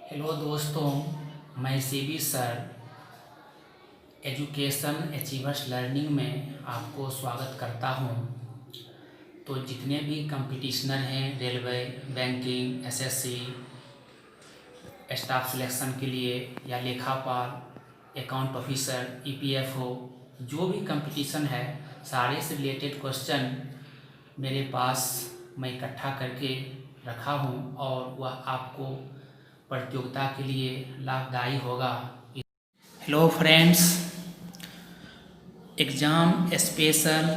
Hello दोस्तों, मैं CB sir education achievers learning में आपको स्वागत करता हूं। तो जितने भी कंपटीशनर हैं, railway, banking, SSC, staff selection के लिए या लेखापाल, अकाउंट ऑफिसर, ईपीएफओ, जो भी कंपटीशन है, सारे से रिलेटेड क्वेश्चन मेरे पास मैं इकट्ठा करके रखा हूं और वह आपको प्रतियोगिता के लिए लाभदायी होगा। Hello friends, exam special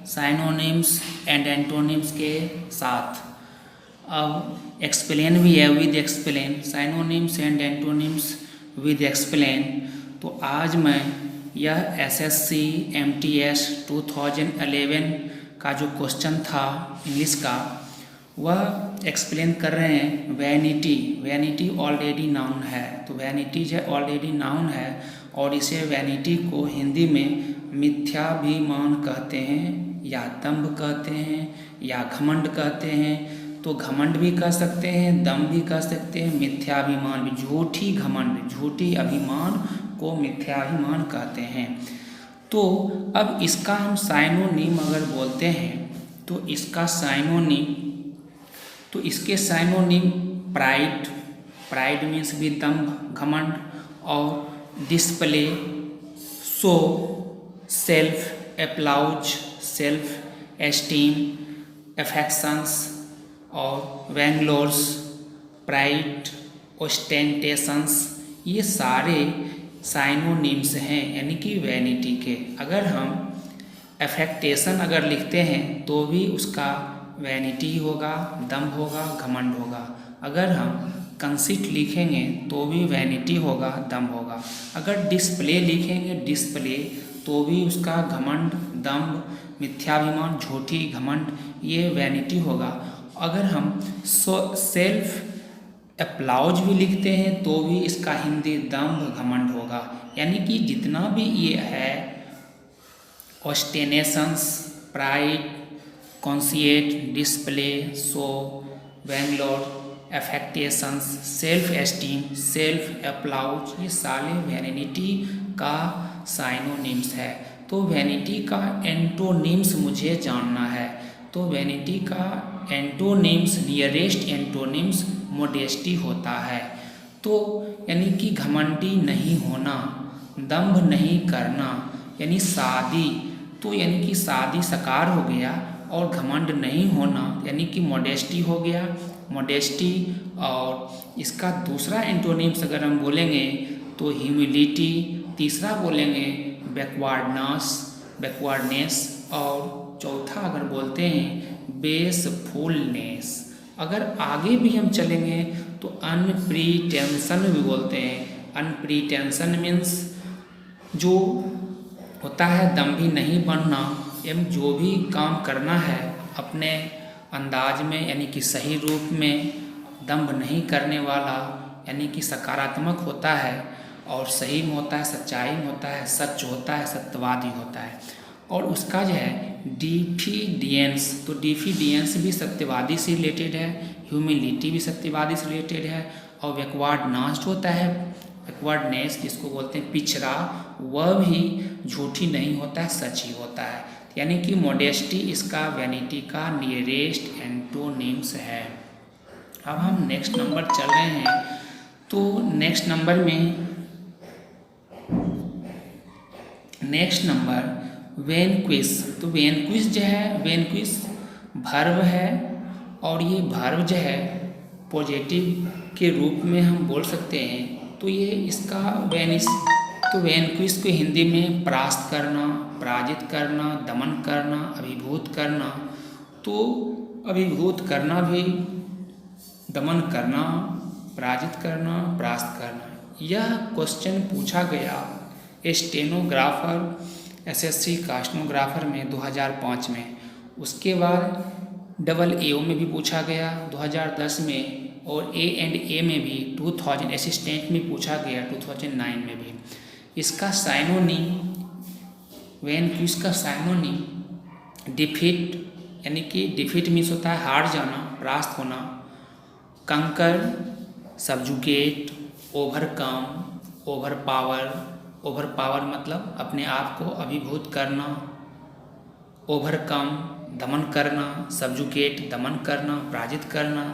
synonyms and antonyms के साथ अब एक्सप्लेन भी है with explain, synonyms and antonyms with explain. तो आज मैं यह एसएससी एमटीएस 2011 का जो क्वेश्चन था इंग्लिश का, वह एक्सप्लेन कर रहे हैं। वैनिटी ऑलरेडी नाउन है, तो वैनिटी जो ऑलरेडी नाउन है और इसे वैनिटी को हिंदी में मिथ्याभिमान कहते हैं या दंभ कहते हैं या घमंड कहते हैं। तो घमंड भी कह सकते हैं, दम भी कह सकते हैं, मिथ्याभिमान भी, झूठी घमंड, झूठी अभिमान को मिथ्याभिमान कहते हैं। तो अब इसका हम साइनोनिम अगर बोलते हैं तो इसका साइनोनिम, तो इसके साइनोनिम प्राइड मीन्स भी दम्भ, घमंड, और display, show, self applause, self esteem, affectations और वैंगलोर्स, प्राइड, ओस्टेंटेशंस, ये सारे साइनोनिम्स हैं यानी कि वैनिटी के। अगर हम एफेक्टेशन अगर लिखते हैं तो भी उसका वैनिटी होगा, दम्भ होगा, घमंड होगा। अगर हम कंसीट लिखेंगे तो भी वैनिटी होगा, दम्भ होगा। अगर डिस्प्ले लिखेंगे, डिस्प्ले, तो भी उसका घमंड, दम्भ, मिथ्याभिमान, झूठी, घमंड, ये वैनिटी होगा। अगर हम सेल्फ एप्लाउज भी लिखते हैं तो भी इसका हिंदी दम्भ, घमंड होगा। यानी कि जितना भी ये है, ostentations, pride, conceit, display, show, vainglory, affectations, self esteem, self applause, ये सारे वैनिटी का साइनोनिम्स है। तो वैनिटी का एंटोनिम्स मुझे जानना है। तो वैनिटी का एंटोनिम्स, नियरेस्ट एंटोनिम्स मोडेस्टी होता है। तो यानी कि घमंडी नहीं होना, दंभ नहीं करना, यानी शादी, तो यानी कि शादी साकार हो गया, और घमंड नहीं होना यानी कि मोडेस्टी हो गया, मोडेस्टी। और इसका दूसरा एंटोनिम्स अगर हम बोलेंगे तो ह्यूमिलिटी, तीसरा बोलेंगे बैकवर्डनेस, और चौथा अगर बोलते हैं बेसफुलनेस। अगर आगे भी हम चलेंगे तो अनप्रीटेंशन भी बोलते हैं। अनप्रीटेंशन मीन्स जो होता है दम्भी नहीं बनना, एवं जो भी काम करना है अपने अंदाज में यानी कि सही रूप में, दम्भ नहीं करने वाला, यानी कि सकारात्मक होता है और सही में होता है, सच्चाई में होता है, सच होता है, सत्यवादी होता है। और उसका जो है डिफिडियंस, तो डिफिडियंस भी सत्यवादी से रिलेटेड है, ह्यूमिलिटी भी सत्यवादी से रिलेटेड है, और बैकवर्डनेस होता है, बैकवर्डनेस जिसको बोलते हैं पिछड़ा, वह भी झूठी नहीं होता है, सच ही होता है। यानी कि मोडेस्टी इसका वैनिटी का नियरेस्ट एंटोनिम्स है। अब हम नेक्स्ट नंबर चल रहे हैं। तो नेक्स्ट नंबर वेनक्विस। तो वेनक्विस जो है, वेनक्विस भर्व है, और ये भर्व जो है पॉजिटिव के रूप में हम बोल सकते हैं। तो ये इसका तो वेनक्विस को हिंदी में परास्त करना, पराजित करना, दमन करना, अभिभूत करना। तो अभिभूत करना भी, दमन करना, पराजित करना, परास्त करना। यह क्वेश्चन पूछा गया स्टेनोग्राफर, एसएससी का स्टेनोग्राफर में 2005 में। उसके बाद AAO में भी पूछा गया 2010 में, और A&A में भी 2000 असिस्टेंट में पूछा गया 2009 में भी। इसका साइनोनिम, वेनक्विस का साइनोनिम डिफीट, यानी कि डिफीट मीन्स होता है हार जाना, परास्त होना, कंकर, सबजुगेट, ओवरकम, ओवरपावर, ओवरपावर मतलब अपने आप को अभिभूत करना, ओवरकम दमन करना, सब्जुकेट दमन करना, पराजित करना,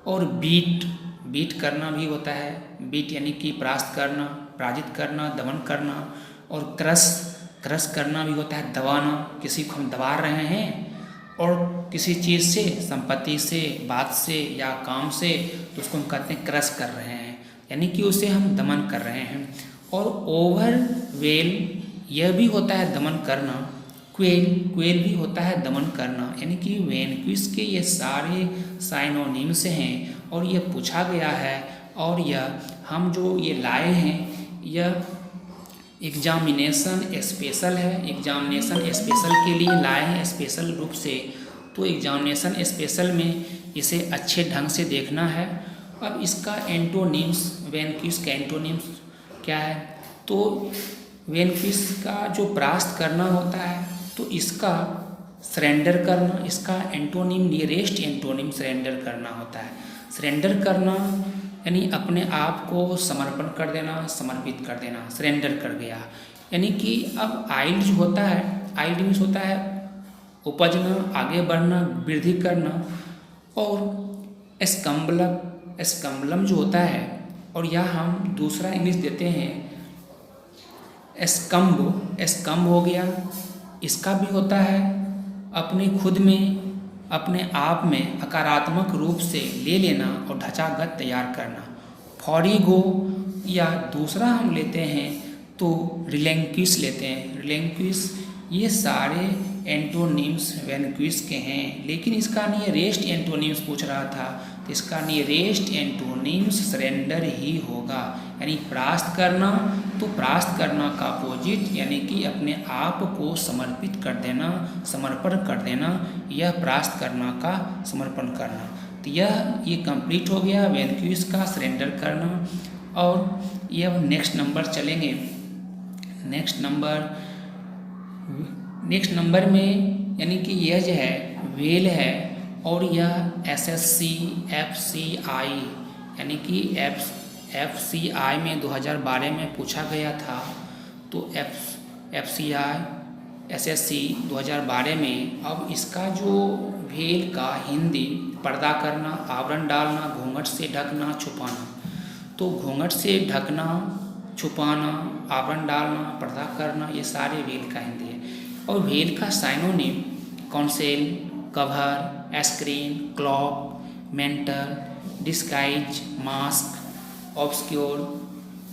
और बीट करना भी होता है। बीट यानी कि परास्त करना, पराजित करना, दमन करना, और क्रश करना भी होता है, दबाना। किसी को हम दबा रहे हैं और किसी चीज़ से, संपत्ति से, बात से या काम से, तो उसको हम कहते हैं क्रश कर रहे हैं, यानी कि उसे हम दमन कर रहे हैं। और ओवरवेल यह भी होता है दमन करना। क्वेल भी होता है दमन करना, यानी कि वैनक्विश के ये सारे साइनोनिम्स हैं और ये पूछा गया है। और यह हम जो ये लाए हैं यह एग्जामिनेशन स्पेशल है, एग्जामिनेशन स्पेशल के लिए लाए हैं स्पेशल रूप से। तो एग्जामिनेशन स्पेशल में इसे अच्छे ढंग से देखना है। अब इसका एंटोनिम्स, वैनक्विश का एंटोनिम्स क्या है? तो वैनक्विश का जो परास्त करना होता है तो इसका सरेंडर करना, इसका एंटोनिम, नियरेस्ट एंटोनिम सरेंडर करना होता है। सरेंडर करना यानी अपने आप को समर्पण कर देना, समर्पित कर देना, सरेंडर कर गया। यानी कि अब आइल्ड जो होता है, आइल्ड मीन्स होता है उपजना, आगे बढ़ना, वृद्धि करना। और एस्कम्बलम जो होता है, और यह हम दूसरा इंग्लिश देते हैं एस्कम्ब हो गया। इसका भी होता है अपने खुद में, अपने आप में अकारात्मक रूप से ले लेना और ढांचागत तैयार करना। फॉरिगो या दूसरा हम लेते हैं तो रिलेंक्विश लेते हैं। रिलेंक्विश ये सारे एंटोनिम्स वैनक्विश के हैं, लेकिन इसका नियरेस्ट एंटोनिम्स पूछ रहा था तो इसका नियरेस्ट एंटोनिम्स सरेंडर ही होगा। यानी परास्त करना, तो परास्त करना का अपोजिट यानी कि अपने आप को समर्पित कर देना, समर्पण कर देना, यह परास्त करना का समर्पण करना। तो ये कंप्लीट हो गया वैनक्विश का सरेंडर करना। और ये अब नेक्स्ट नंबर चलेंगे। नेक्स्ट नंबर में यानी कि यह जो है वेल है, और यह SSC FCI यानी कि FCI में 2012 में पूछा गया था। तो FCI SSC 2012 में अब इसका जो वेल का हिंदी पर्दा करना, आवरण डालना, घूंघट से ढकना, छुपाना। तो घूंघट से ढकना, छुपाना, आवरण डालना, पर्दा करना, ये सारे वेल का हिंदी है। और वेल का synonym conceal, cover, screen, cloak, mantle, disguise, mask, obscure,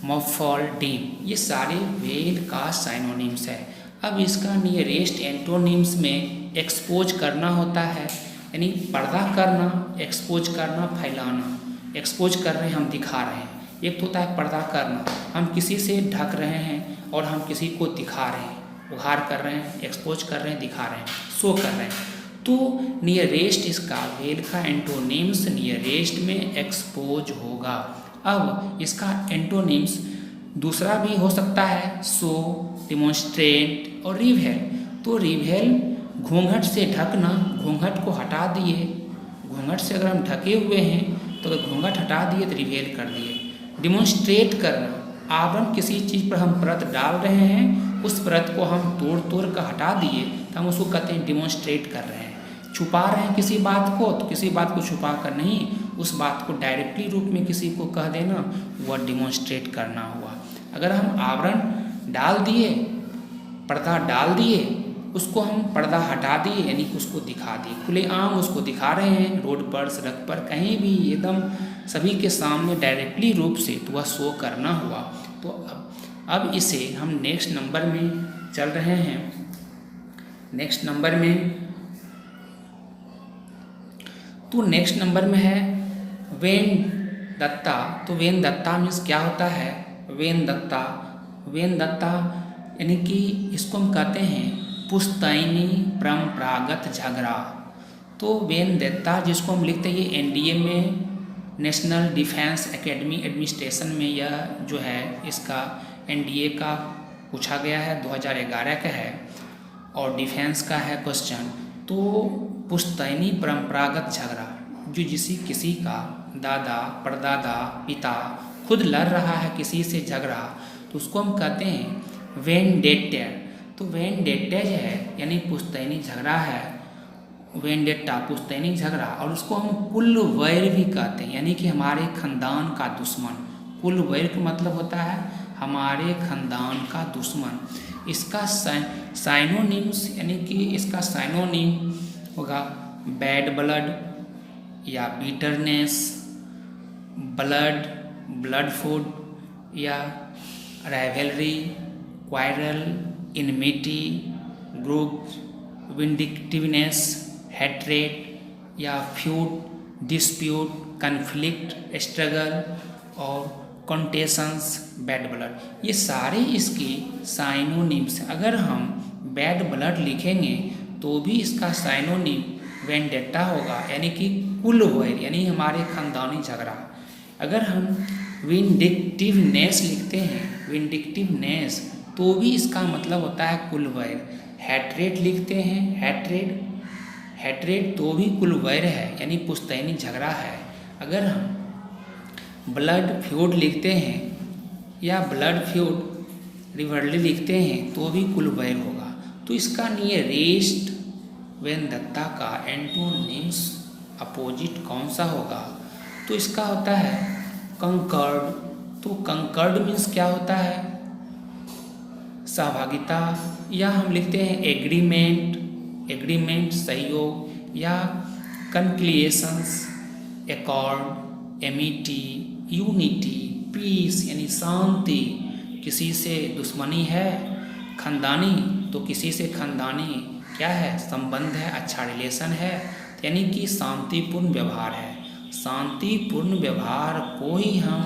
muffle, dim, ये सारे वेल का साइनोनिम्स है। अब इसका नियरेस्ट एंटोनिम्स में एक्सपोज करना होता है, यानी पर्दा करना, एक्सपोज करना, फैलाना। एक्सपोज कर रहे हैं, हम दिखा रहे हैं। एक तो होता है पर्दा करना, हम किसी से ढक रहे हैं और हम किसी को दिखा रहे हैं, उघार कर रहे हैं, एक्सपोज कर रहे हैं, दिखा रहे हैं, शो कर रहे हैं। तो नियरेस्ट इसका वेल का एंटोनिम्स नियरेस्ट में एक्सपोज होगा। अब इसका एंटोनिम्स दूसरा भी हो सकता है, शो, डिमोन्स्ट्रेट और रिवेल। तो रिवेल घूंघट से ढकना, घूंघट को हटा दिए, घूंघट से अगर हम ढके हुए हैं तो अगर घूंघट हटा दिए तो रिवेल कर दिए। डिमोन्स्ट्रेट करना, आवरण किसी चीज़ पर हम परत डाल रहे हैं, उस परत को हम तोड़ कर हटा दिए तो हम उसको कहते हैं डिमोन्स्ट्रेट कर रहे हैं। छुपा रहे हैं किसी बात को तो किसी बात को छुपा कर नहीं, उस बात को डायरेक्टली रूप में किसी को कह देना, वह डिमोन्स्ट्रेट करना हुआ। अगर हम आवरण डाल दिए, पर्दा डाल दिए, उसको हम पर्दा हटा दिए यानी कि उसको दिखा दिए, खुलेआम उसको दिखा रहे हैं, रोड पर, सड़क पर, कहीं भी एकदम सभी के सामने डायरेक्टली रूप से, तो वह शो करना हुआ। तो अब इसे हम नेक्स्ट नंबर में चल रहे हैं। नेक्स्ट नंबर में तो नेक्स्ट नंबर में है वेन दत्ता। तो वेन दत्ता मीन्स क्या होता है? वेन दत्ता यानी कि इसको हम कहते हैं पुश्तैनी परंपरागत झगड़ा। तो वेन दत्ता जिसको हम लिखते हैं ये NDA में, नेशनल डिफेंस एकेडमी एडमिनिस्ट्रेशन में, यह जो है इसका NDA का पूछा गया है, 2011 का है और डिफेंस का है क्वेश्चन। तो पुश्तैनी परंपरागत झगड़ा जो किसी का दादा, परदादा, पिता खुद लड़ रहा है किसी से झगड़ा, तो उसको हम कहते हैं वेंडेट्टा। तो वेंडेट्टा जो है यानी पुश्तैनी झगड़ा है, वेंडेट्टा पुश्तैनी झगड़ा, और उसको हम कुल वैर भी कहते हैं, यानी कि हमारे खानदान का दुश्मन। कुल वैर का मतलब होता है हमारे खानदान का दुश्मन। इसका साइनोनिम्स यानी कि इसका साइनोनिम होगा बैड ब्लड या बिटरनेस, ब्लड, ब्लड फूड या rivalry, quarrel, इनमिटी, group, vindictiveness, hatred या फ्यूड, डिस्प्यूट, कन्फ्लिक्ट, स्ट्रगल और कॉन्टेशंस, बैड ब्लड। ये सारे इसके साइनोनिम्स। अगर हम बैड ब्लड लिखेंगे तो भी इसका साइनोनिम वेंडेट्टा होगा, यानी कि कुल वैर, यानी हमारे खानदानी झगड़ा। अगर हम विंडिक्टिवनेस लिखते हैं, विंडिक्टिवनेस, तो भी इसका मतलब होता है कुल वैर। हेट्रेड लिखते हैं, हेट्रेड तो भी कुल वैर है, यानी पुश्तैनी झगड़ा है। अगर हम ब्लड फ्यूड लिखते हैं या ब्लड फ्यूड रिवर्ली लिखते हैं तो भी कुल वैर होगा। तो इसका नियरेस्ट वेंडेट्टा का एंटोनिम्स अपोजिट कौन सा होगा? तो इसका होता है कंकर्ड। तो कंकर्ड मीन्स क्या होता है? सहभागिता, या हम लिखते हैं एग्रीमेंट, एग्रीमेंट सहयोग, या कन्क्लिएशंस, एकॉर्ड, एमिटी, यूनिटी, पीस यानी शांति। किसी से दुश्मनी है खानदानी, तो किसी से खानदानी क्या है? संबंध है, अच्छा रिलेशन है, यानी कि शांतिपूर्ण व्यवहार है। शांतिपूर्ण व्यवहार को ही हम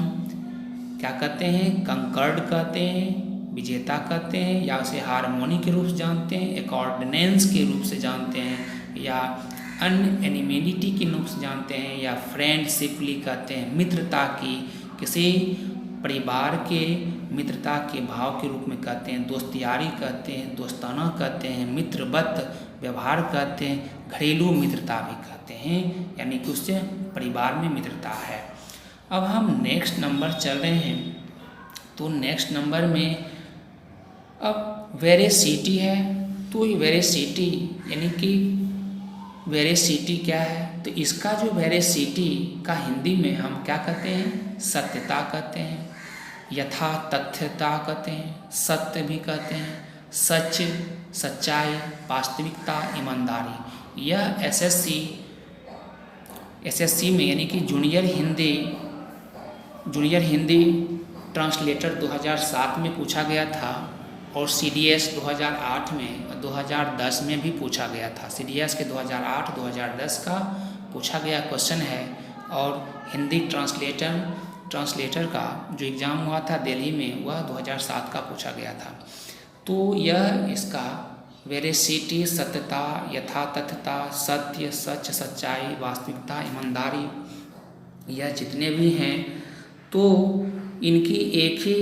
क्या कहते हैं? कंकर्ड कहते हैं, विजेता कहते हैं, या उसे हारमोनी के रूप से जानते हैं, एकॉर्डिनेंस के रूप से जानते हैं, या अनएनिमिटी के रूप से जानते हैं, या फ्रेंडशिपली कहते हैं, मित्रता की, किसी परिवार के मित्रता के भाव के रूप में कहते हैं, दोस्तियारी कहते हैं, दोस्ताना कहते हैं, मित्रवत व्यवहार कहते हैं, घरेलू मित्रता भी कहते हैं, यानी कि उससे परिवार में मित्रता है। अब हम नेक्स्ट नंबर चल रहे हैं, तो नेक्स्ट नंबर में अब वेरेसिटी है। तो ये वेरेसिटी यानी कि वेरेसिटी क्या है? तो इसका जो वेरेसिटी का हिंदी में हम क्या कहते हैं? सत्यता कहते हैं, यथा तथ्यता कहते हैं, सत्य भी कहते हैं, सच, सच्चाई, वास्तविकता, ईमानदारी। यह एसएससी में यानी कि जूनियर हिंदी ट्रांसलेटर 2007 में पूछा गया था, और सीडीएस 2008 में और 2010 में भी पूछा गया था। सीडीएस के 2008-2010 का पूछा गया क्वेश्चन है, और हिंदी ट्रांसलेटर का जो एग्ज़ाम हुआ था दिल्ली में, वह 2007 का पूछा गया था। तो यह इसका वेरेसिटी, सत्यता, यथातथता, सत्य, सच, सच्चाई, वास्तविकता, ईमानदारी, यह जितने भी हैं तो इनकी एक ही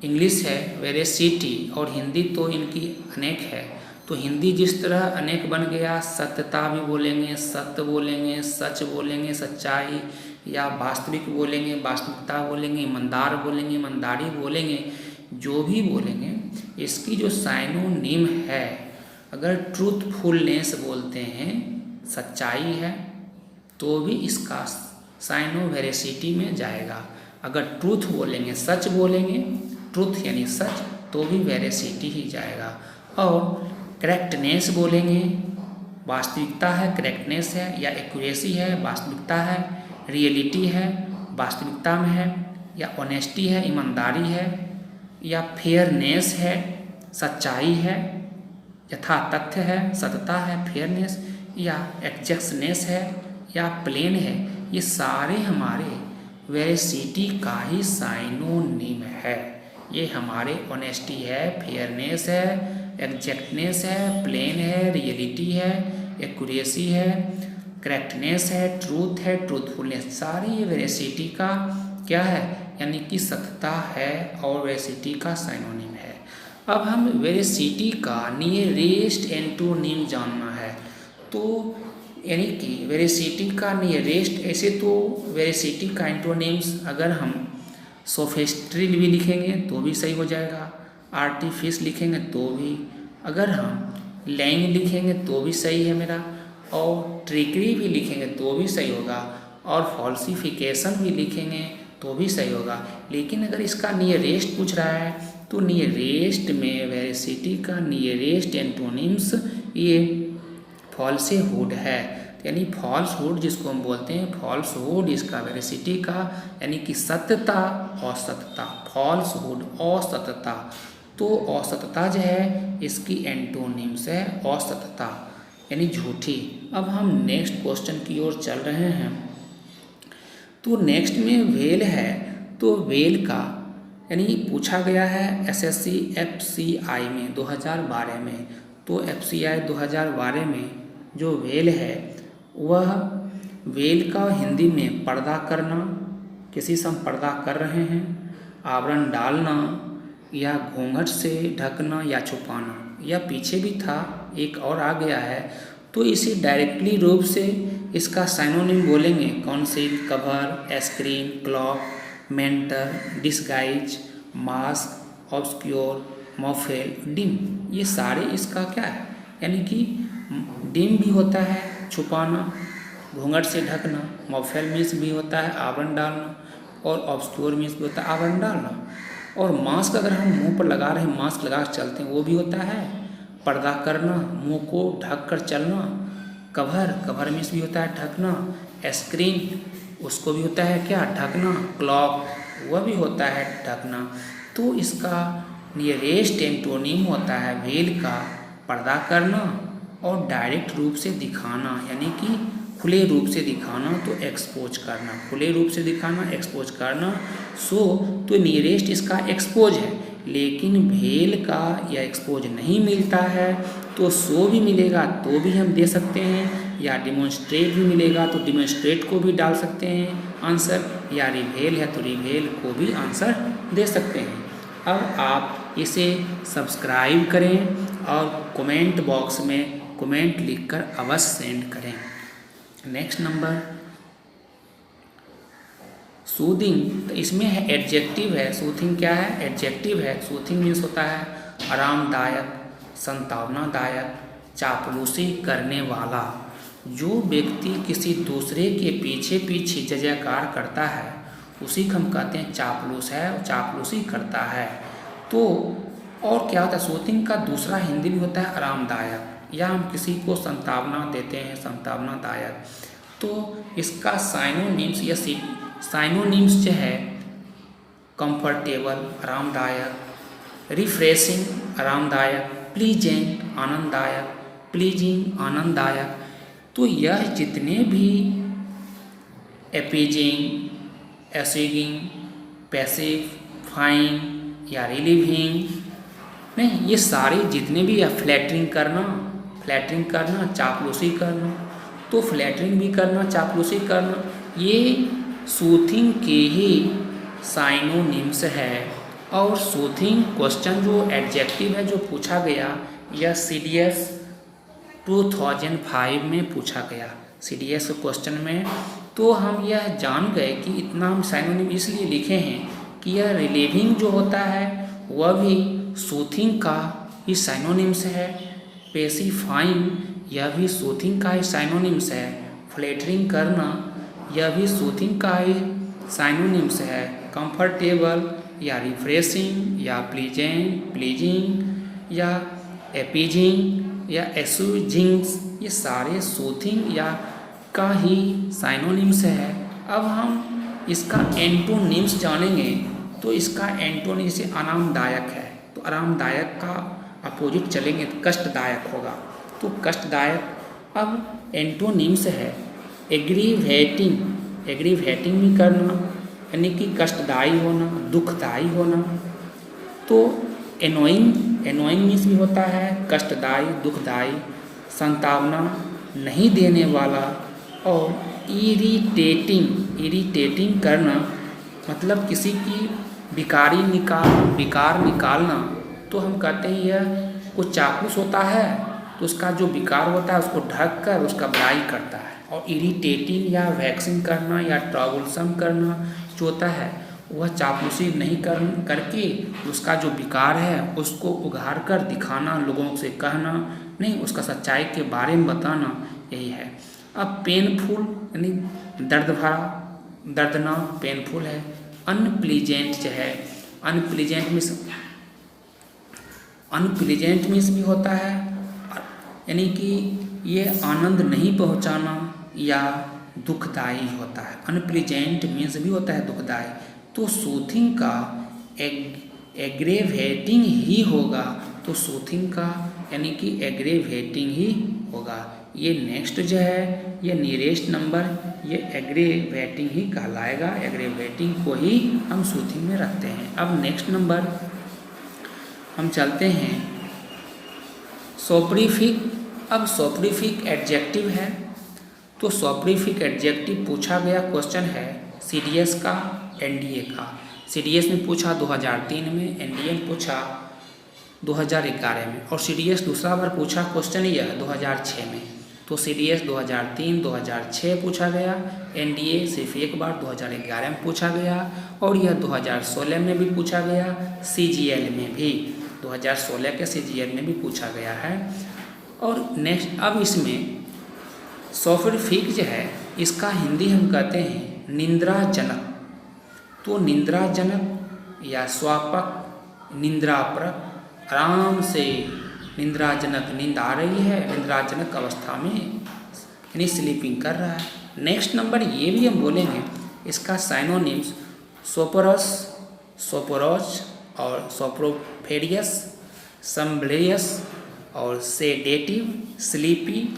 इंग्लिश है वेरेसिटी, और हिंदी तो इनकी अनेक है। तो हिंदी जिस तरह अनेक बन गया, सत्यता भी बोलेंगे, सत्य बोलेंगे, सच बोलेंगे, सच्चाई या वास्तविक बोलेंगे, वास्तविकता बोलेंगे, ईमानदार बोलेंगे, ईमानदारी बोलेंगे, जो भी बोलेंगे, इसकी जो साइनोनिम है, अगर ट्रूथफुलनेस बोलते हैं, सच्चाई है, तो भी इसका साइनो वेरेसिटी में जाएगा। अगर ट्रूथ बोलेंगे, सच बोलेंगे, ट्रूथ यानी सच, तो भी वेरेसिटी ही जाएगा। और करेक्टनेस बोलेंगे, वास्तविकता है, करेक्टनेस है, या एक्यूरेसी है, वास्तविकता है, रियलिटी है, वास्तविकता में है, या ऑनेस्टी है, ईमानदारी है, या फेयरनेस है, सच्चाई है, यथा तथ्य है, सत्यता है, फेयरनेस, या एक्जैक्टनेस है, या प्लेन है। ये सारे हमारे वेरेसिटी का ही साइनोनिम है। ये हमारे ऑनेस्टी है, फेयरनेस है, एग्जैक्टनेस है, प्लेन है, रियलिटी है, एक्यूरेसी है, करेक्टनेस है, ट्रूथ है, ट्रूथफुलनेस, सारी ये वेरेसिटी का क्या है? यानी कि सत्यता है और वेरेसिटी का साइनोनिम है। अब हम वेरेसिटी का नियरेस्ट एंटोनिम जानना है। तो यानी कि वेरिसिटी का नियरेस्ट, ऐसे तो वेरिसिटी का एंटोनिम्स अगर हम सोफिस्ट्रिल भी लिखेंगे तो भी सही हो जाएगा, आर्टिफिस लिखेंगे तो भी, अगर हम लैंग लिखेंगे तो भी सही है मेरा, और ट्रिकरी भी लिखेंगे तो भी सही होगा, और फॉल्सिफिकेशन भी लिखेंगे तो भी सही होगा। लेकिन अगर इसका नियरेस्ट पूछ रहा है तो नियरेस्ट में वेरिसिटी का नियरेस्ट एंटोनिम्स ये फॉल्सेहुड है, यानी फॉल्सहुड जिसको हम बोलते हैं, फॉल्सहुड इसका वेरिसिटी का यानी कि सत्यता, औसतता, फॉल्सहुड औसतता। तो औसतता जो है इसकी एंटोनिम्स है औसतता यानी झूठी। अब हम नेक्स्ट क्वेश्चन की ओर चल रहे हैं। तो नेक्स्ट में वेल है, तो वेल का यानी पूछा गया है एसएससी एफसीआई में 2012 में। तो एफसीआई 2012 में जो वेल है वह वेल का हिंदी में पर्दा करना, किसी से हम पर्दा कर रहे हैं, आवरण डालना या घूंघट से ढकना या छुपाना, या पीछे भी था एक और आ गया है। तो इसे डायरेक्टली रूप से इसका साइनोनिम बोलेंगे, conceal, cover, screen, cloak, mentor, disguise, mask, obscure, muffle, dim, ये सारे इसका क्या है, यानी कि डिम भी होता है छुपाना, घूंघट से ढकना, मॉफेल मीन्स भी होता है आवरण डालना, और ऑब्सक्योर मीन्स भी होता है आवरण डालना, और मास्क अगर हम मुंह पर लगा रहे हैं, मास्क लगा कर चलते हैं, वो भी होता है पर्दा करना, मुंह को ढक कर चलना। कवर, कवर मीन्स भी होता है ढकना। स्क्रीन, उसको भी होता है क्या, ढकना। क्लॉक, वह भी होता है ढकना। तो इसका नियरेस्ट एंटोनिम होता है वेल का पर्दा करना और डायरेक्ट रूप से दिखाना, यानी कि खुले रूप से दिखाना, तो एक्सपोज करना, खुले रूप से दिखाना, एक्सपोज करना। तो नियरेस्ट इसका एक्सपोज है, लेकिन भेल का या एक्सपोज नहीं मिलता है तो सो भी मिलेगा तो भी हम दे सकते हैं, या डिमॉन्स्ट्रेट भी मिलेगा तो डिमॉन्स्ट्रेट को भी डाल सकते हैं आंसर, या रिवेल है तो रिवेल को भी आंसर दे सकते हैं। अब आप इसे सब्सक्राइब करें और कमेंट बॉक्स में कमेंट लिखकर अवश्य सेंड करें। नेक्स्ट नंबर सूदिंग, तो इसमें है एडजेक्टिव है। सूथिंग क्या है, एडजेक्टिव है। सूथिंग मीन्स होता है आरामदायक, संतावनादायक, चापलूसी करने वाला। जो व्यक्ति किसी दूसरे के पीछे पीछे जय जयकार करता है उसी को हम कहते हैं चापलूस है, चापलूसी करता है। तो और क्या होता है, सूथिंग का दूसरा हिंदी भी होता है आरामदायक, या हम किसी को संतावना देते हैं, संतावनादायक। तो इसका साइनोनिम्स या साइनोनिम्स जो है कंफर्टेबल आरामदायक, रिफ्रेशिंग आरामदायक, प्लीजेंट आनंददायक, प्लीजिंग आनंददायक। तो यह जितने भी एपीजिंग, एसिगिंग, पैसिव, फाइन या रिलीविंग, नहीं, ये सारे जितने भी है फ्लैटरिंग करना, फ्लैटरिंग करना, चापलूसी करना, तो फ्लैटरिंग भी करना, चापलूसी करना, ये सूथिंग के ही साइनोनिम्स है। और सूथिंग क्वेश्चन जो एडजेक्टिव है जो पूछा गया, यह CDS 2005 में पूछा गया, CDS क्वेश्चन में। तो हम यह जान गए कि इतना हम साइनोनिम इसलिए लिखे हैं कि यह रिलीविंग जो होता है वह भी सूथिंग का ही साइनोनिम्स है, पेसिफाइंग यह भी सूथिंग का ही साइनोनिम्स है, फ्लैटरिंग करना यह भी सूथिंग का ही साइनोनिम्स है, कंफर्टेबल या रिफ्रेशिंग या प्लीजिंग या एपीजिंग या एसूजिंग्स, ये सारे सूथिंग या का ही साइनोनिम्स है। अब हम इसका एंटोनिम्स जानेंगे। तो इसका एंटोनिम से आरामदायक है, तो आरामदायक का अपोजिट चलेंगे तो कष्टदायक होगा, तो कष्टदायक। अब एंटोनिम्स है एग्रीवेटिंग, एग्रीवेटिंग भी करना यानी कि कष्टदायी होना, दुखदायी होना। तो एनोइंग, एनोइंग मीन्स भी होता है कष्टदायी, दुखदायी, संतावना नहीं देने वाला। और इरिटेटिंग, इरिटेटिंग करना मतलब किसी की विकार निकालना। तो हम कहते हैं यह कुछ चापलूस होता है तो उसका जो विकार होता है उसको ढक कर उसका बड़ाई करता है, और इरिटेटिंग या वैक्सिंग करना या ट्रबलसम करना जो होता है वह चापलूसी नहीं करके उसका जो विकार है उसको उघाड़ कर दिखाना, लोगों से कहना नहीं, उसका सच्चाई के बारे में बताना, यही है। अब पेनफुल यानी दर्द भरा, दर्दनाक, पेनफुल है। अनप्लीजेंट जो है, अनप्लीजेंट मीन्स भी होता है, यानी कि ये आनंद नहीं पहुंचाना या दुखदायी होता है। अनप्लीजेंट मीन्स भी होता है दुखदायी। तो सूथिंग का एग्रेवेटिंग ही होगा, तो सूथिंग का यानी कि एग्रेवेटिंग ही होगा। ये नेक्स्ट जो है ये नियरेस्ट नंबर ये एग्रेवेटिंग ही कहलाएगा, एग्रेवेटिंग को ही हम सूथिंग में रखते हैं। अब नेक्स्ट नंबर हम चलते हैं सोप्रीफिक। अब सोप्रीफिक एडजेक्टिव है, तो सोप्रीफिक एडजेक्टिव पूछा गया क्वेश्चन है सीडीएस का, एनडीए का। सीडीएस में पूछा 2003 में, एनडीए में पूछा 2011 में, और सीडीएस दूसरा बार पूछा क्वेश्चन यह 2006 में। तो सीडीएस 2003, 2006 पूछा गया, एनडीए सिर्फ एक बार 2011 में पूछा गया, और यह 2016 में भी पूछा गया, सीजीएल में भी 2016 के सीजीएल में भी पूछा गया है। और नेक्स्ट अब इसमें सोप्रीफिक जो है इसका हिंदी हम कहते हैं निंद्राजनक। तो निंद्राजनक या स्वापक, निंद्रापरक, आराम से निंद्राजनक नींद आ रही है, निंद्राजनक अवस्था में यानी स्लीपिंग कर रहा है। नेक्स्ट नंबर ये भी हम बोलेंगे इसका साइनोनिम्स सोपोरस, सोपोरोज और सोप्रोफेरियस, सम्ब्लेयस और सेडेटिव, स्लीपी,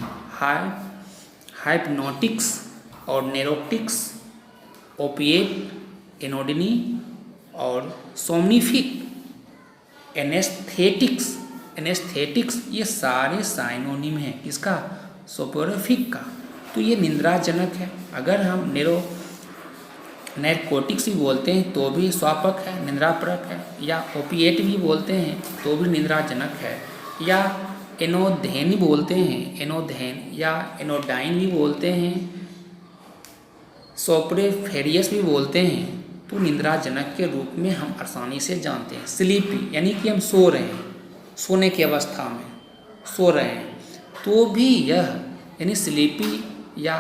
हाइप्नोटिक्स और नेरोटिक्स, ओपिएट, एनोडिनी और सोमनिफिक, एनेस्थेटिक्स, ये सारे साइनोनिम हैं किसका, सोपोरोफिक का। तो ये निंद्राजनक है। अगर हम नैरकोटिक्स भी बोलते हैं तो भी स्वापक है, निंद्रापरक है, या ओपिएट भी बोलते हैं तो भी निंद्राजनक है, या एनोधेन बोलते हैं, एनोधेन या एनोडाइन भी बोलते हैं, सोप्रोफेरियस भी बोलते हैं, तो निंद्राजनक के रूप में हम आसानी से जानते हैं। स्लीपी यानी कि हम सो रहे हैं, सोने की अवस्था में सो रहे हैं, तो भी यह यानी स्लीपी या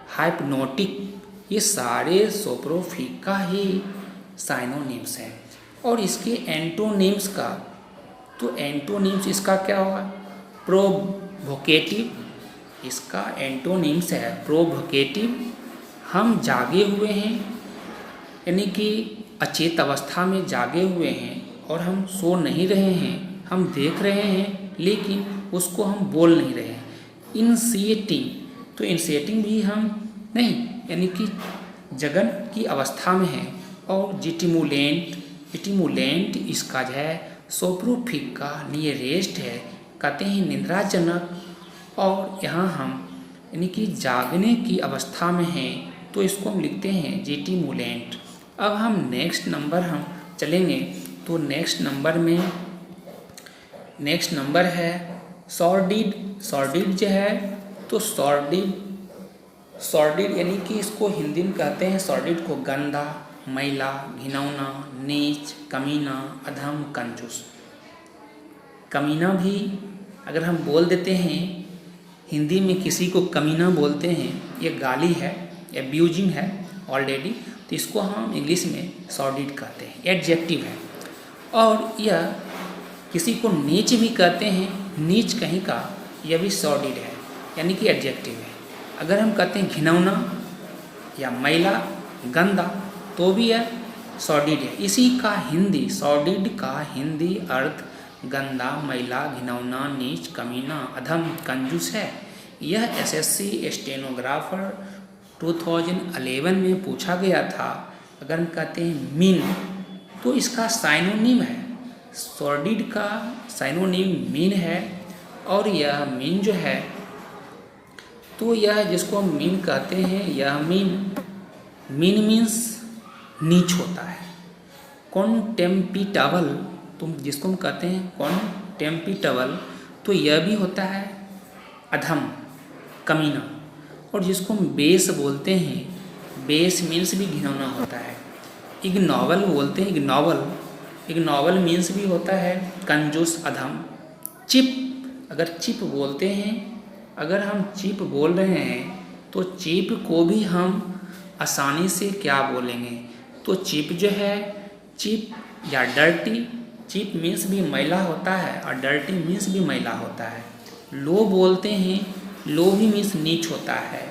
हाइप्नोटिक, ये सारे सोप्रोफिक का ही साइनोनिम्स हैं। और इसके एंटोनिम्स का, तो एंटोनिम्स इसका क्या होगा, प्रोवोकेटिव, इसका एंटोनिम्स है प्रोवोकेटिव। हम जागे हुए हैं यानी कि अचेत अवस्था में जागे हुए हैं और हम सो नहीं रहे हैं, हम देख रहे हैं लेकिन उसको हम बोल नहीं रहे हैं। इंसिएटिंग, तो इंसिएटिंग भी हम नहीं यानी कि जगन की अवस्था में है। और जिटिमुलेंट इसका जो है सोप्रोफिक का नियरेस्ट है, कहते हैं निंद्राजनक। और यहाँ हम यानी कि जागने की अवस्था में हैं तो इसको हम लिखते हैं जिटिमुलेंट। अब हम नेक्स्ट नंबर हम चलेंगे, तो नेक्स्ट नंबर है सॉर्डिड। सॉर्डिड जो है तो सॉर्डिड यानी कि इसको हिंदी में कहते हैं सॉर्डिड को गंदा, मैला, घिनौना, नीच, कमीना, अधम, कंजूस। कमीना भी अगर हम बोल देते हैं, हिंदी में किसी को कमीना बोलते हैं, ये गाली है, एब्यूजिंग है ऑलरेडी, तो इसको हम इंग्लिश में सॉर्डिड कहते हैं, एडजेक्टिव है। और यह किसी को नीच भी कहते हैं, नीच कहीं का, यह भी सॉर्डिड है यानी कि एडजेक्टिव है। अगर हम कहते हैं घिनौना या मैला, गंदा, तो भी यह सॉर्डिड है। इसी का हिंदी, सॉर्डिड का हिंदी अर्थ गंदा, मैला, घिनौना, नीच, कमीना, अधम, कंजूस है। यह एसएससी स्टेनोग्राफर 2011 में पूछा गया था। अगर हम कहते हैं मीन, तो इसका साइनोनिम है, सॉर्डिड का साइनोनिम मीन है। और यह मीन जो है, तो यह जिसको हम मीन कहते हैं, यह मीन मीन्स नीच होता है। कॉन्टेम्पिटेबल, तो जिसको हम कहते हैं कॉन्टेम्पिटेबल, तो यह भी होता है अधम, कमीना। और जिसको हम बेस बोलते हैं, बेस मीन्स भी घिनौना होता है। इग्नोबल बोलते हैं, इग्नोबल मीन्स भी होता है कंजूस, अधम। चिप, अगर चिप बोलते हैं, अगर हम चिप बोल रहे हैं तो चिप को भी हम आसानी से क्या बोलेंगे, तो चिप जो है, चिप या डर्टी, चिप मीन्स भी मैला होता है और डर्टी मीन्स भी मैला होता है। लो बोलते हैं, लो भी मीन्स नीच होता है।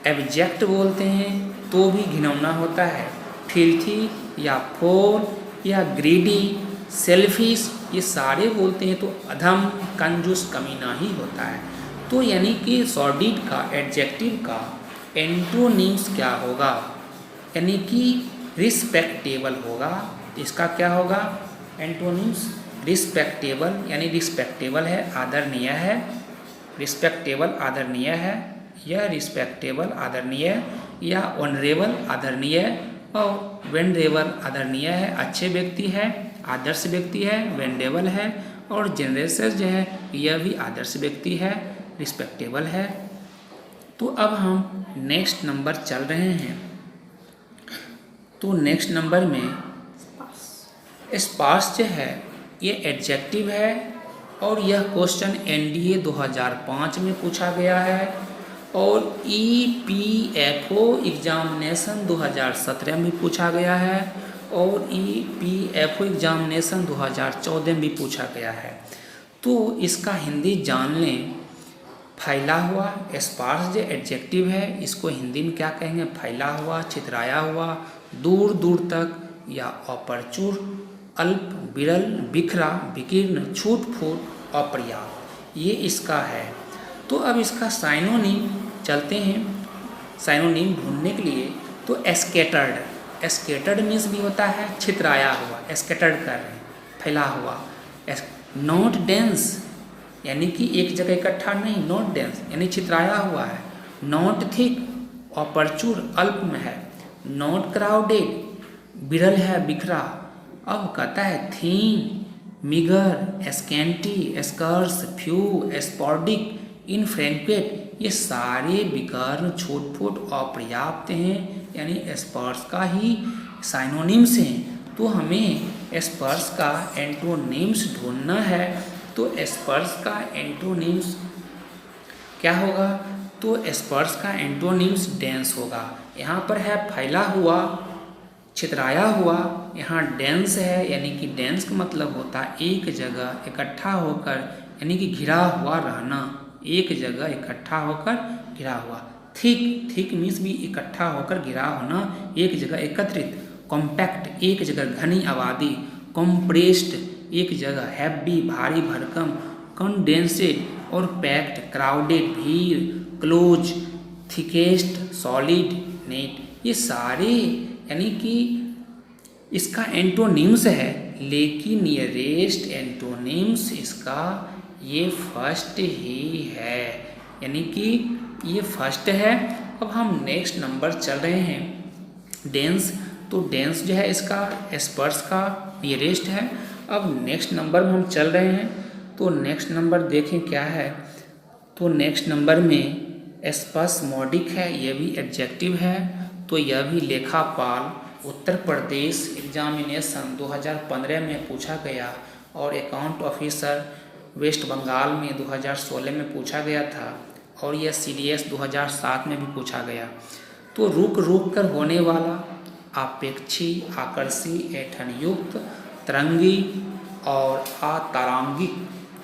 एब्जेक्ट बोलते हैं तो भी घिनौना होता है। फिल्थी या फोल या ग्रीडी, सेल्फिश, ये सारे बोलते हैं तो अधम, कंजूस, कमीना ही होता है। तो यानी कि सॉर्डिड का, एडजेक्टिव का एंटोनिम्स क्या होगा, यानी कि रिस्पेक्टेबल होगा। इसका क्या होगा एंटोनिम्स, रिस्पेक्टेबल, यानी रिस्पेक्टेबल है, आदरणीय है, रिस्पेक्टेबल आदरणीय है, या रिस्पेक्टेबल आदरणीय, या ऑनरेबल आदरणीय, और वेंडेबल आदरणीय है, अच्छे व्यक्ति है, आदर्श व्यक्ति है, वेंडेबल है, और जेनरस जो है यह भी आदर्श व्यक्ति है, रिस्पेक्टेबल है। तो अब हम नेक्स्ट नंबर चल रहे हैं। तो नेक्स्ट नंबर में स्पार्स जो है ये एडजेक्टिव है और यह क्वेश्चन एनडीए 2005 में पूछा गया है और ईपीएफओ एग्जामिनेशन 2017 में भी पूछा गया है और ईपीएफओ एग्जामिनेशन 2014 में भी पूछा गया है। तो इसका हिंदी जान लें। फैला हुआ, स्पार्स जो एडजेक्टिव है इसको हिंदी में क्या कहेंगे, फैला हुआ, छितराया हुआ, दूर दूर तक, या अप्रचुर, अल्प, विरल, बिखरा, विकीर्ण, छूट फूट, अपर्याप्त, ये इसका है। तो अब इसका साइनोनिम चलते हैं, साइनोनिम ढूंढने के लिए। तो स्कैटर्ड, स्कैटर्ड मीन्स भी होता है छितराया हुआ, स्कैटर्ड कर रहे हैं, फैला हुआ। नॉट डेंस यानी कि एक जगह इकट्ठा नहीं, नॉट डेंस यानी छितराया हुआ है। नॉट थिक, अप्रचुर, अल्प में है। नॉट क्राउडेड, विरल है, बिखरा। अब कहता है थीन, मिगर, स्कैंटी, स्कर्स, फ्यू, स्पॉर्डिक, इनफ्रेक्वेंट, ये सारे विकर्ण, छूट फूट, अपर्याप्त हैं, यानी स्पर्श का ही साइनोनिम्स हैं। तो हमें स्पर्श का एंटोनिम्स ढूंढना है। तो स्पर्श का एंटोनिम्स क्या होगा, तो स्पर्श का एंटोनिम्स डेंस होगा। यहाँ पर है फैला हुआ, छितराया हुआ, यहाँ डेंस है, यानी कि डेंस का मतलब होता है एक जगह इकट्ठा होकर, यानी कि घिरा हुआ रहना, एक जगह इकट्ठा होकर घिरा हुआ। थिक, थिक मीन्स भी इकट्ठा होकर घिरा होना, एक जगह एकत्रित। कॉम्पैक्ट, एक जगह घनी आबादी। कॉम्प्रेस्ड, एक जगह। हैवी, भारी भरकम। कंडेंसेड और पैक्ड, क्राउडेड, भीड़। क्लोज, थिकेस्ट, सॉलिड, नेट, ये सारे यानी कि इसका एंटोनिम्स है, लेकिन नियरेस्ट एंटोनिम्स इसका ये फर्स्ट ही है, यानी कि ये फर्स्ट है। अब हम नेक्स्ट नंबर चल रहे हैं डेंस। तो डेंस जो है इसका स्पर्श का नियरेस्ट है। अब नेक्स्ट नंबर में हम चल रहे हैं। तो नेक्स्ट नंबर देखें क्या है। तो नेक्स्ट नंबर में स्पैस्मोडिक है, यह भी एडजेक्टिव है। तो यह भी लेखापाल उत्तर प्रदेश एग्जामिनेशन 2015 में पूछा गया और अकाउंट ऑफिसर वेस्ट बंगाल में 2016 में पूछा गया था और यह CDS 2007 में भी पूछा गया। तो रुक रुक कर होने वाला, आपेक्षी, आकर्षी, ऐंठनयुक्त, तरंगी और अतरंगिक।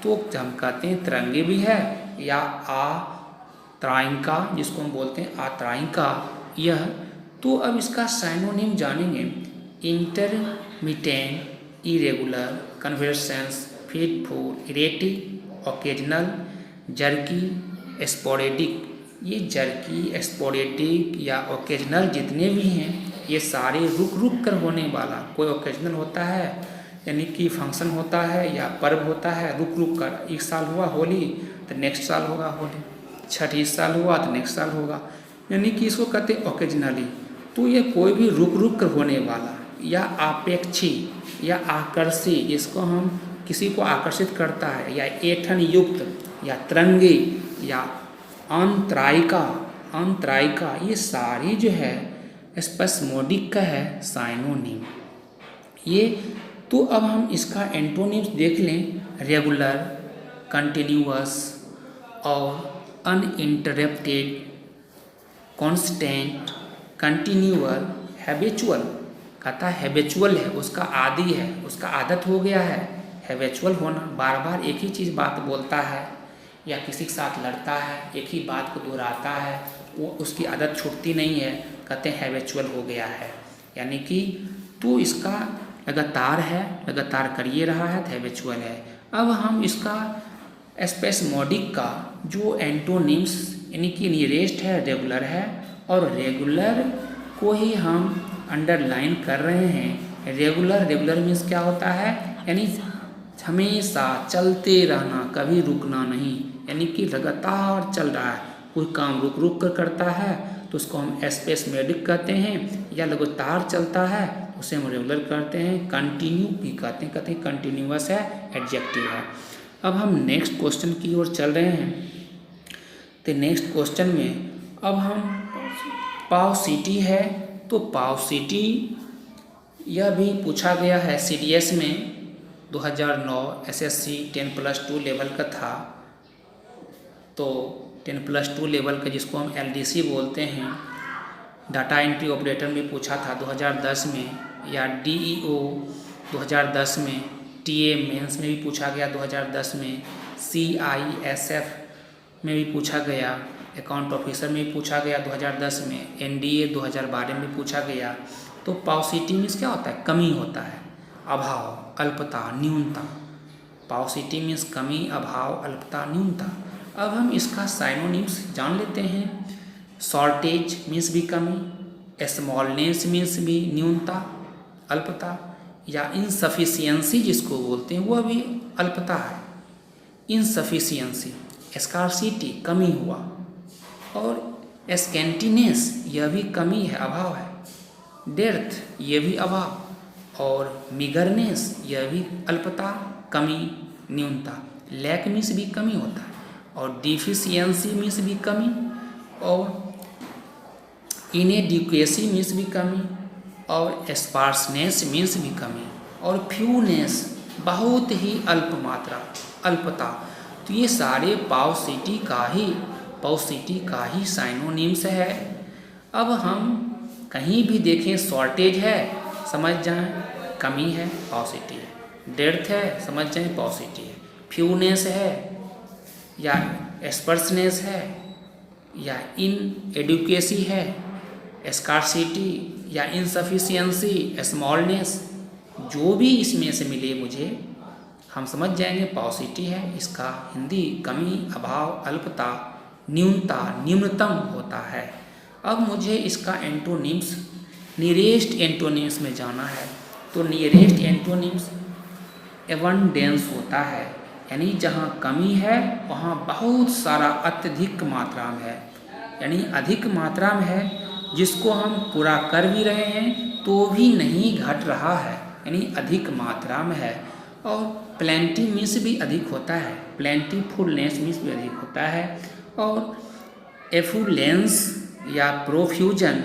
तो हम कहते हैं तरंगी भी है या अतरायिका, जिसको हम बोलते हैं अतरायिका यह। तो अब इसका साइनोनिम जानेंगे। Intermittent, irregular, conversance, fitful, erratic, occasional, jerky, sporadic. ये जर्की, स्पोरेडिक या ओकेजनल जितने भी हैं ये सारे रुक रुक कर होने वाला। कोई ओकेजनल होता है यानी कि फंक्शन होता है या पर्व होता है रुक रुक कर। एक साल हुआ होली तो नेक्स्ट साल होगा होली, छठ इस साल हुआ तो नेक्स्ट साल होगा, यानी कि इसको कहते हैं ओकेजनली। तो ये कोई भी रुक रुक कर होने वाला या आपेक्षी या आकर्षी, इसको हम किसी को आकर्षित करता है, या ऐंठन युक्त या तरंगी या अंतरायिका, अंतरायिका, ये सारी जो है स्पैस्मोडिक का है साइनोनिम। ये तो अब हम इसका एंटोनिम्स देख लें। रेगुलर, कंटिन्यूअस और अनइंटरप्टेड, कांस्टेंट, कंटिन्यूअल, हैबिचुअल। कहता है हैबिचुअल है, उसका आदी है, उसका आदत हो गया है। हैबिचुअल होना, बार बार एक ही चीज़ बात बोलता है या किसी के साथ लड़ता है, एक ही बात को दोहराता है, वो उसकी आदत छूटती नहीं है, कहते हैं हैबिचुअल हो गया है। यानी कि तो इसका लगातार है, लगातार करिए रहा है तो हैबिचुअल है। अब हम इसका स्पैस्मोडिक का जो एंटोनिम्स यानी कि नियरेस्ट है रेगुलर है, और रेगुलर को ही हम अंडरलाइन कर रहे हैं। रेगुलर, रेगुलर मीन्स क्या होता है, यानी हमेशा चलते रहना, कभी रुकना नहीं, यानी कि लगातार चल रहा है। कोई काम रुक रुक कर करता है तो उसको हम स्पैस्मोडिक कहते हैं, या लगातार चलता है उसे हम रेगुलर कहते हैं। कंटिन्यू भी कहते हैं कंटिन्यूअस है, एडजेक्टिव है। अब हम नेक्स्ट क्वेश्चन की ओर चल रहे हैं। तो नेक्स्ट क्वेश्चन में अब हम पाउसिटी है, तो पाउसिटी यह भी पूछा गया है सीडीएस में 2009 एसएससी 10+2 लेवल का था। तो 10+2 लेवल का जिसको हम एलडीसी बोलते हैं, डाटा एंट्री ऑपरेटर में पूछा था 2010 में, या डीईओ 2010 में, टीए मेंस में भी पूछा गया 2010 में, सीआईएसएफ में भी पूछा गया, अकाउंट ऑफिसर में भी पूछा गया 2010 में, एनडीए 2012 में पूछा गया। तो पाउसिटी मीन्स क्या होता है, कमी होता है, अभाव, अल्पता, न्यूनता। पाउसिटी मीन्स कमी, अभाव, अल्पता, न्यूनता। अब हम इसका साइनोनिम्स जान लेते हैं। शॉर्टेज मीन्स भी कमी, स्मॉलनेस मीन्स भी न्यूनता, अल्पता, या इनसफिशियंसी जिसको बोलते हैं वह भी अल्पता है। इनसफिशियंसी, स्कार्सिटी कमी हुआ, और स्कैंटीनेस यह भी कमी है, अभाव है। डेर्थ यह भी अभाव, और मिगरनेस यह भी अल्पता, कमी, न्यूनता। लैक मीन्स भी कमी होता है, और डिफिशियंसी मीन्स भी कमी, और इनएडिक्वेसी मीन्स भी कमी, और स्पार्सनेस मीन्स भी कमी, और फ्यूनेस बहुत ही अल्प मात्रा, अल्पता। तो ये सारे पाउसिटी का ही साइनोनिम्स है। अब हम कहीं भी देखें शॉर्टेज है, समझ जाएं कमी है, पाउसिटी है। डेर्थ है, समझ जाएं पाउसिटी है। फ्यूनेस है, या स्पर्सनेस है, या इनएडिक्वेसी है, स्कार्सिटी या इनसफिशियंसी, स्मॉलनेस, जो भी इसमें से मिले मुझे हम समझ जाएंगे पाउसिटी है। इसका हिंदी कमी, अभाव, अल्पता, न्यूनता, न्यूनतम होता है। अब मुझे इसका एंटोनिम्स, नियरेस्ट एंटोनिम्स में जाना है। तो नियरेस्ट एंटोनिम्स एबंडेंस होता है, यानी जहाँ कमी है वहाँ बहुत सारा अत्यधिक मात्रा में है, यानी अधिक मात्रा में है, जिसको हम पूरा कर भी रहे हैं तो भी नहीं घट रहा है, यानी अधिक मात्रा में है। और प्लेंटी मीन्स भी अधिक होता है, प्लेंटीफुलनेस मीन्स भी अधिक होता है, और एफुलेंस या प्रोफ्यूजन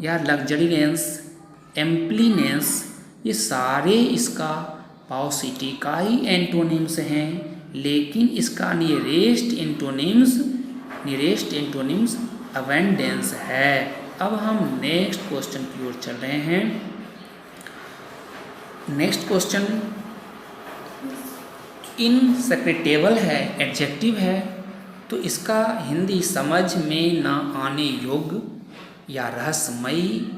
या लग्जरीनेस, एम्प्लीनेस, ये सारे इसका पाउसिटी का ही एंटोनिम्स हैं। लेकिन इसका नियरेस्ट एंटोनिम्स अबंडेंस है। अब हम नेक्स्ट क्वेश्चन की ओर चल रहे हैं। नेक्स्ट क्वेश्चन इनसेक्रेटेबल है, एडजेक्टिव है, तो इसका हिंदी समझ में न आने योग्य या रहस्यमयी,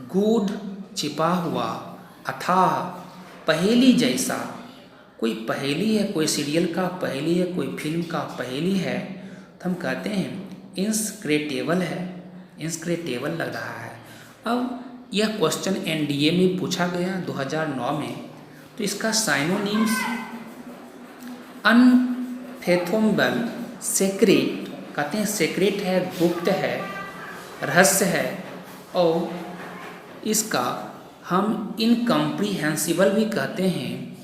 गूढ़, छिपा हुआ, अथाह, पहेली जैसा। कोई पहेली है, कोई सीरियल का पहेली है, कोई फिल्म का पहेली है, तो हम कहते हैं इनसेक्रेटेबल है, इनसेक्रेटेबल लग रहा है। अब यह क्वेश्चन एनडीए में पूछा गया 2009 में। तो इसका साइनोनिम्स अनफेथोमेबल, सेक्रेट, कहते हैं सेक्रेट है, गुप्त है, रहस्य है, और इसका हम इनकम्प्रीहेंसिबल भी कहते हैं,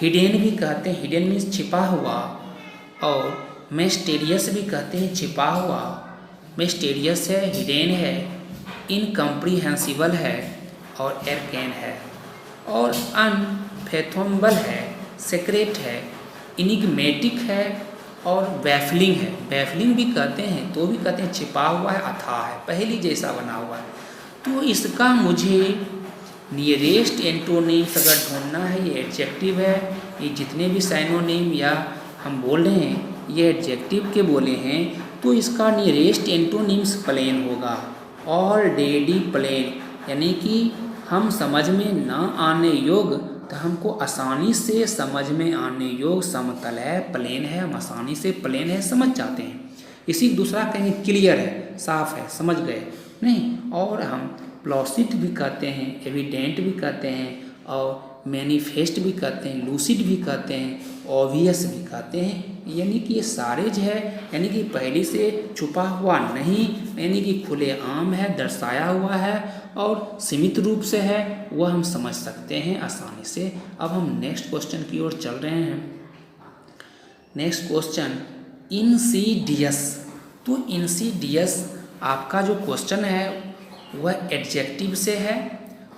हिडन भी कहते हैं, हिडन मीन्स छिपा हुआ, और मिस्टीरियस भी कहते हैं छिपा हुआ, मिस्टीरियस है, हिडन है, इनकम्प्रीहेंसिबल है और एरकेन है, और अनफेथोमेबल है, सीक्रेट है, इनिग्मेटिक है और बैफलिंग है। बैफलिंग भी कहते हैं, तो भी कहते हैं छिपा हुआ है, अथाह है, पहेली जैसा बना हुआ है। तो इसका मुझे नियरेस्ट एंटोनिम्स अगर ढूंढना है, ये एडजेक्टिव है, ये जितने भी साइनोनिम या हम बोल रहे हैं ये एडजेक्टिव के बोले हैं, तो इसका नियरेस्ट एंटोनिम्स प्लेन होगा, ऑलरेडी प्लेन, यानी कि हम समझ में ना आने योग्य, तो हमको आसानी से समझ में आने योग्य समतल है, प्लेन है, हम आसानी से प्लेन है समझ जाते हैं। इसी दूसरा कहेंगे क्लियर है, साफ है, समझ गए नहीं। और हम प्लॉसिड भी कहते हैं, एविडेंट भी कहते हैं, और मैनिफेस्ट भी कहते हैं, लूसिड भी कहते हैं, ऑब्वियस भी कहते हैं। यानी कि ये सारे जो है, यानी कि पहले से छुपा हुआ नहीं, यानी कि खुले आम है, दर्शाया हुआ है और सीमित रूप से है, वह हम समझ सकते हैं आसानी से। अब हम नेक्स्ट क्वेश्चन की ओर चल रहे हैं। Next question, Insidious. तो इंसीडियस आपका जो क्वेश्चन है वह एडजेक्टिव से है,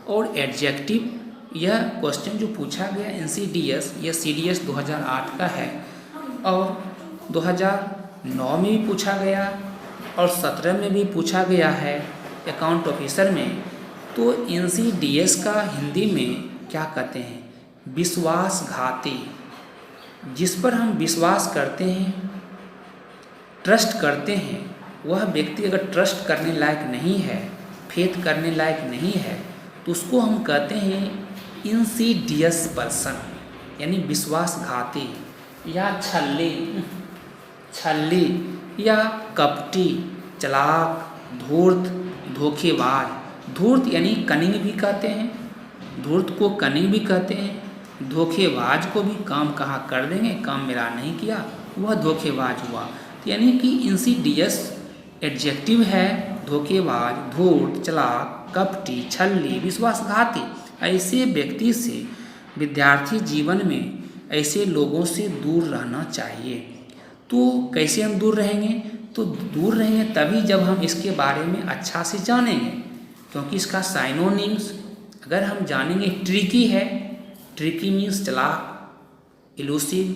और एडजेक्टिव यह क्वेश्चन जो पूछा गया इंसीडियस, यह सीडीएस 2008 का है, और 2009 में भी पूछा गया और 17 में भी पूछा गया है अकाउंट ऑफिसर में। तो इंसीडियस का हिंदी में क्या कहते हैं? विश्वासघाती। जिस पर हम विश्वास करते हैं, ट्रस्ट करते हैं, वह व्यक्ति अगर ट्रस्ट करने लायक नहीं है, फेथ करने लायक नहीं है, तो उसको हम कहते हैं इंसीडियस पर्सन, यानी विश्वासघाती या छल्ली या कपटी, चालाक, धूर्त, धोखेबाज। धूर्त यानी कनिंग भी कहते हैं, धूर्त को कनिंग भी कहते हैं। धोखेबाज को भी काम कहा कर देंगे, काम मेरा नहीं किया, वह धोखेबाज हुआ। यानी कि इंसीडियस एडजेक्टिव है, धोखेबाज, धूर्त, चालाक, कपटी, छल्ली, विश्वासघाती। ऐसे व्यक्ति से विद्यार्थी जीवन में ऐसे लोगों से दूर रहना चाहिए। तो कैसे हम दूर रहेंगे? तो दूर रहेंगे तभी जब हम इसके बारे में अच्छा से जानेंगे, क्योंकि इसका साइनोनिम्स अगर हम जानेंगे, ट्रिकी है, ट्रिकी मीन्स चालाक, इलूसिव,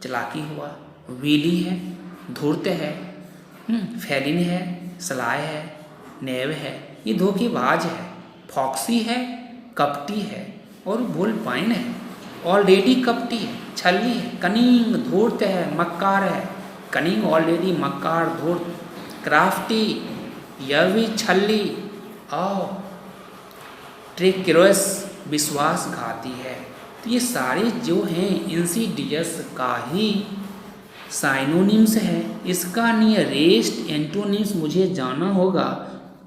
चालाकी हुआ, वीली है, धूर्त है, फैलिन है, सलाय है, नेव है, ये धोखेबाज है, फॉक्सी है, कपटी है और भूलपाइन है, ऑलरेडी कपटी है, छल्ली है, कनिंग, धूर्त है, मक्कार है, कनिंग, ऑलरेडी, मक्कार, धूर्त, क्राफ्टी, यह भी छल्ली, और ट्रेक्रोस, विश्वासघाती है। तो ये सारे जो हैं इंसीडियस का ही साइनोनिम्स है। इसका नियरेस्ट एंटोनिम्स मुझे जाना होगा।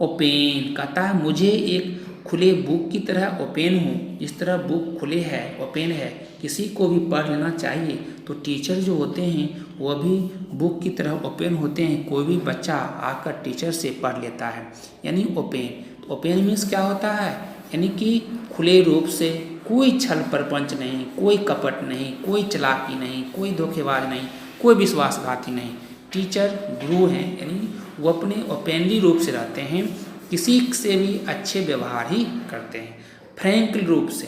ओपेन कहता है मुझे एक खुले बुक की तरह ओपेन हूँ, जिस तरह बुक खुले है, ओपेन है, किसी को भी पढ़ लेना चाहिए। तो टीचर जो होते हैं वह भी बुक की तरह ओपेन होते हैं, कोई भी बच्चा आकर टीचर से पढ़ लेता है, यानी ओपेन। तो ओपेन मीन्स क्या होता है? यानी कि खुले रूप से, कोई छल प्रपंच नहीं, कोई कपट नहीं, कोई चालाकी नहीं, कोई धोखेबाज नहीं, कोई विश्वासघाती नहीं। टीचर गुरु हैं, यानी वो अपने ओपेनली रूप से रहते हैं, किसी से भी अच्छे व्यवहार ही करते हैं, फ्रैंकल रूप से।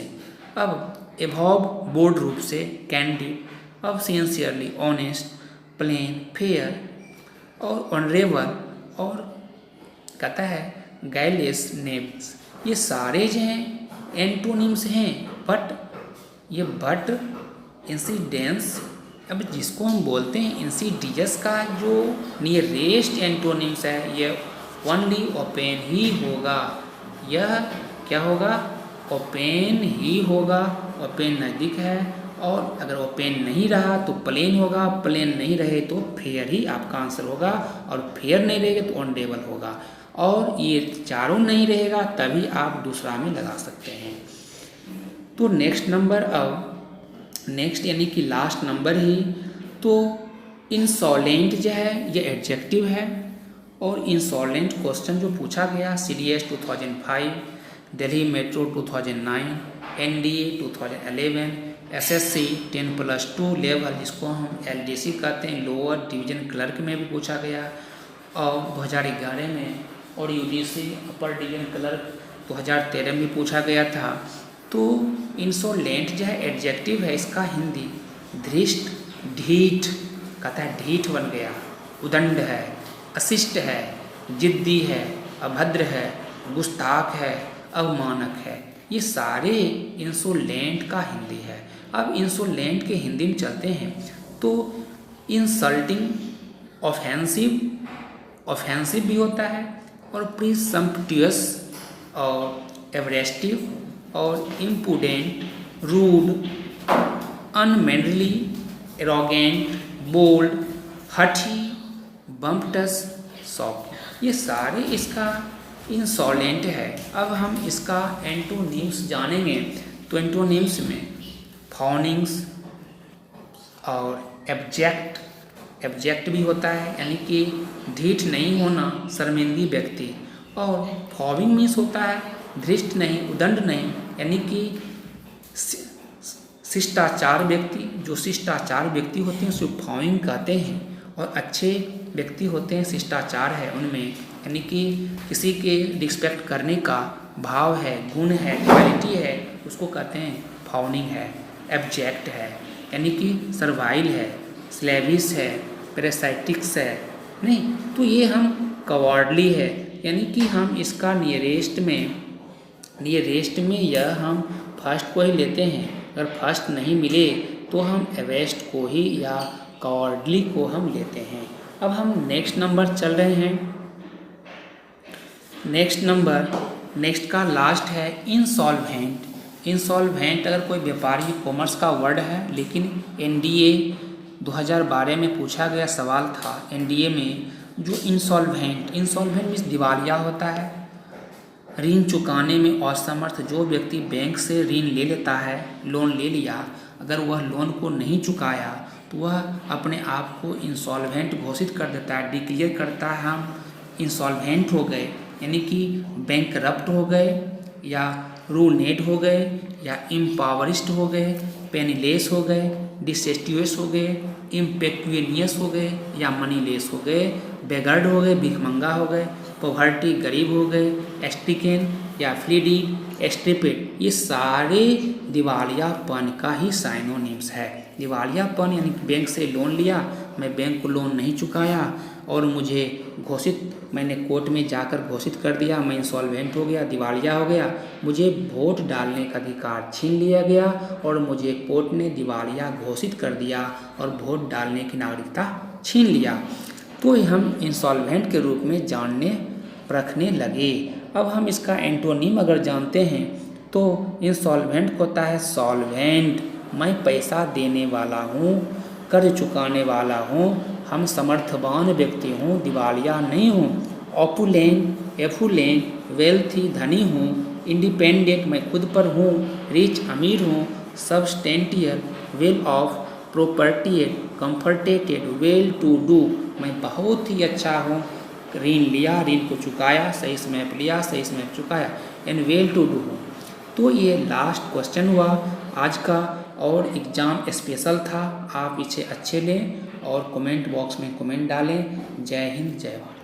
अब एभॉव बोल्ड रूप से, कैंडिड, अब सिंसियरली, ऑनेस्ट, प्लेन, फेयर और ऑनरेबल, और कहता है गाइलियस, नेम्स। ये सारे जो हैं एंटोनिम्स हैं, बट इंसिडेंस, अब जिसको हम बोलते हैं इंसीडियस का जो नियरेस्ट एंटोनिम्स है, ये ओनली ओपेन ही होगा। यह क्या होगा? ओपेन ही होगा। ओपेन नज़दीक है, और अगर ओपेन नहीं रहा तो प्लेन होगा, प्लेन नहीं रहे तो फेयर ही आपका आंसर होगा, और फेयर नहीं रहेगा तो ऑनरेबल होगा, और ये चारों नहीं रहेगा तभी आप दूसरा में लगा सकते हैं। तो नेक्स्ट नंबर, अब नेक्स्ट यानी कि लास्ट नंबर ही, तो इंसॉलेंट जो है ये एडजेक्टिव है, और इंसॉलेंट क्वेश्चन जो पूछा गया CDS 2005 Delhi metro 2009, NDA 2011, SSC 10+2 level जिसको हम LDC कहते हैं, लोअर डिवीजन क्लर्क में भी पूछा गया और 2011 में, और UGC अपर डिवीजन क्लर्क 2013 में पूछा गया था। तो इंसोलेंट जो है एडजेक्टिव है, इसका हिंदी धृष्ट, ढीठ, कहता है ढीठ बन गया, उदंड है, अशिष्ट है, जिद्दी है, अभद्र है, गुस्ताख है, अवमानक है। ये सारे इंसोलेंट का हिंदी है। अब इंसोलेंट के हिंदी में चलते हैं तो इंसल्टिंग, ऑफेंसिव भी होता है, और प्रिसम्प्टुअस और एवरेस्टिव और इम्पुडेंट, रूड, अनमैनरली, एरोगेंट, बोल्ड, हठी, बम्पटस, सॉफ्ट, ये सारे इसका इंसोलेंट है। अब हम इसका एंटोनिम्स जानेंगे। तो एंटोनिम्स में फाउनिंग्स और एब्जेक्ट भी होता है, यानी कि ढीठ नहीं होना, शर्मिंदी व्यक्ति, और फॉविंग मीन्स होता है धृष्ट नहीं, उदंड नहीं, यानी कि शिष्टाचार व्यक्ति, जो शिष्टाचार व्यक्ति होते हैं उसको फॉविंग कहते हैं, और अच्छे व्यक्ति होते हैं, शिष्टाचार है उनमें, यानी कि किसी के रिस्पेक्ट करने का भाव है, गुण है, क्वालिटी है, उसको कहते हैं फाउनिंग है। एब्जेक्ट है यानी कि सर्वाइल है, स्लेविश है, पैरासाइटिक्स है, नहीं तो ये हम कवर्डली है, यानी कि हम इसका नियरेस्ट में यह हम फर्स्ट को ही लेते हैं। अगर फर्स्ट नहीं मिले तो हम एवेस्ट को ही या कवर्डली को हम लेते हैं। अब हम नेक्स्ट नंबर चल रहे हैं। नेक्स्ट का लास्ट है इंसॉल्वेंट। इंसॉल्वेंट अगर कोई व्यापारी कॉमर्स का वर्ड है, लेकिन NDA 2012 में पूछा गया सवाल था NDA में, जो इंसॉल्वेंट मीन्स दिवालिया होता है, ऋण चुकाने में असमर्थ, जो व्यक्ति बैंक से ऋण ले लेता है, लोन ले लिया, अगर वह लोन को नहीं चुकाया तो वह अपने आप को इंसॉल्वेंट घोषित कर देता है, डिक्लेयर करता है हम इंसॉल्वेंट हो गए, यानी कि बैंक करप्ट हो गए, या रूनेट हो गए, या इम्पावरिस्ट हो गए, पेनीलेस हो गए, डिसेस्टियस हो गए, इम्पेक्यूनियस हो गए, या मनीलेस हो गए, बेगर्ड हो गए, भिखमंगा हो गए, पॉवर्टी गरीब हो गए, एस्टिकेन या फ्रीडी, एस्ट्रिपेट, ये सारे दिवालियापन का ही साइनोनिम्स है। दिवालियापन यानी बैंक से लोन लिया, मैं बैंक को लोन नहीं चुकाया और मुझे मैंने कोर्ट में जाकर घोषित कर दिया, मैं इंसॉल्वेंट हो गया, दिवालिया हो गया, मुझे वोट डालने का अधिकार छीन लिया गया और मुझे कोर्ट ने दिवालिया घोषित कर दिया और वोट डालने की नागरिकता छीन लिया, तो हम इंसॉल्वेंट के रूप में जानने रखने लगे। अब हम इसका एंटोनिम अगर जानते हैं तो इंसॉल्वेंट होता है सॉल्वेंट, मैं पैसा देने वाला हूँ, कर्ज चुकाने वाला हूँ, हम समर्थवान व्यक्ति हूँ, दिवालिया नहीं हूँ। ऑपुलेंट, एफुलेंट, वेल्थी, धनी हूँ। इंडिपेंडेंट, मैं खुद पर हूँ। रिच, अमीर हूँ। Substantial, well off. Propertied, comforted, well to do, मैं बहुत ही अच्छा हूँ। ऋण लिया, ऋण को चुकाया, सही समय पर लिया, सही समय पर चुकाया, एंड वेल टू डू हूँ। तो ये लास्ट क्वेश्चन हुआ आज का और एग्ज़ाम स्पेशल था। आप इसे अच्छे लें और कमेंट बॉक्स में कमेंट डालें। जय हिंद, जय भारत।